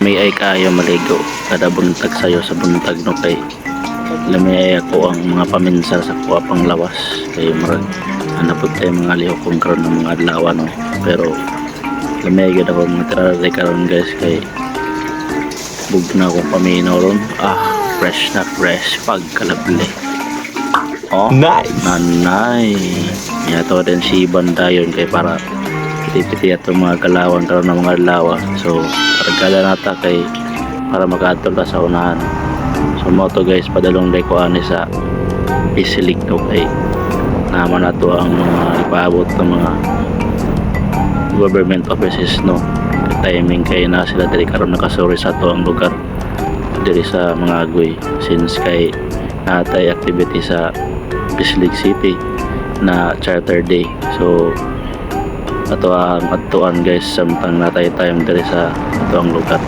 lami ay kayo maligo kada buntag sayo sa buntag no kay lami ay ako ang mga paminsar sa kuha pang lawas kay marag hanapod tayo mga liho kung karon ng mga adlaw no pero lami ay gid ako mga tirari karon guys kay bug na akong paminaw ron fresh na fresh pagkalabli nice nanay yato din si Bandayon kay para piti-piti ato mga kalawan karon ng mga adlaw so pagkala nata kay para makaadto ta sa unahan so mo to guys padalong day ko ani sa isilig no kay naman nato ang mga ipaabot ng mga government offices no timing kay na sila diri karon nakasuri sa ato ang lugar diri sa mga agoy since kay natay activity sa Isilig City na charter day so ato ang atuan guys samtang natay time diri sa ato ang lugar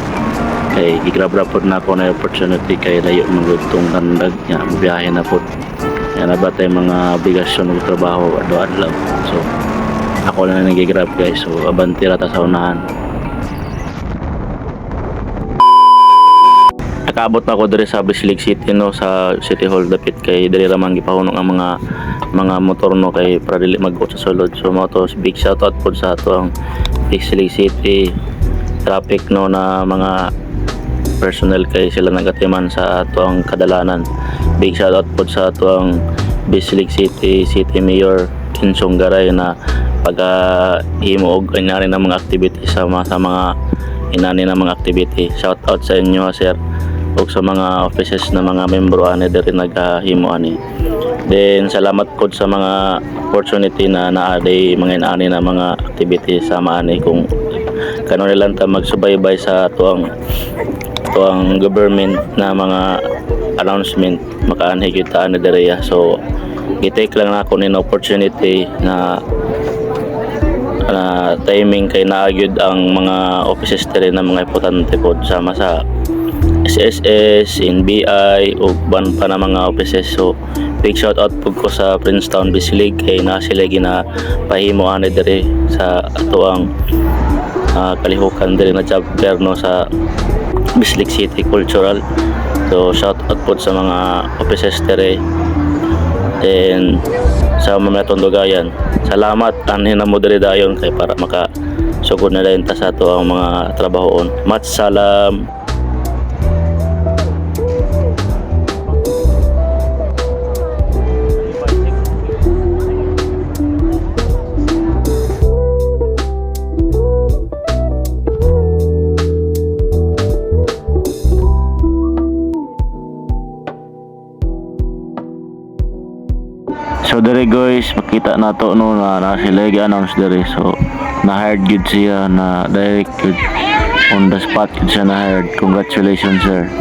kay gigrabra pod na ako na opportunity kay layo magudtong kandag nya biyahe na pod yan na ba tayo mga obligasyon ng trabaho adlaw so ako na nagigrab guys so abanti rata sa unahan. Nakaabot na ako diri sa Isilig City no sa City Hall dapit kay diri ra man gipahunong ang mga motor no kay para dili mag-out sa sulod so mo to big shout out pod sa ato ang Isilig City traffic no na mga personnel kay sila nagatiman sa ato ang kadalanan big shout out pod sa ato ang Isilig City Mayor Kinsong Garay na himo og anyari ng mga activity sa mga inani ng mga activity shout out sa inyo sir ug sa mga offices na mga membro ani diri naghimo ani then salamat pod sa mga opportunity na naaday mga inani na mga activity sa maani kung kanon nilang ta magsubaybay sa tuang government na mga announcement makaanhi kita ani diri so i-take lang na ako nin opportunity na timing kay naagyud ang mga offices diri na mga importante pod sama sa SSS, NBI ug ban pa na mga offices so big shout out po ko sa Princetown Isilig kay na sila ginapahimo ani diri sa ato ang kalihukan diri na job fair no sa Isilig City Cultural so shout out po sa mga offices diri then sa mga tundugayan salamat anhin na mo diri dayon kay para maka sugod na lang ta sa ato ang mga trabahoon mat salam. So dere guys, makita nato no na sila i-announce dere so na-hired gid siya na direct gid on the spot gid siya na-hired. Congratulations sir.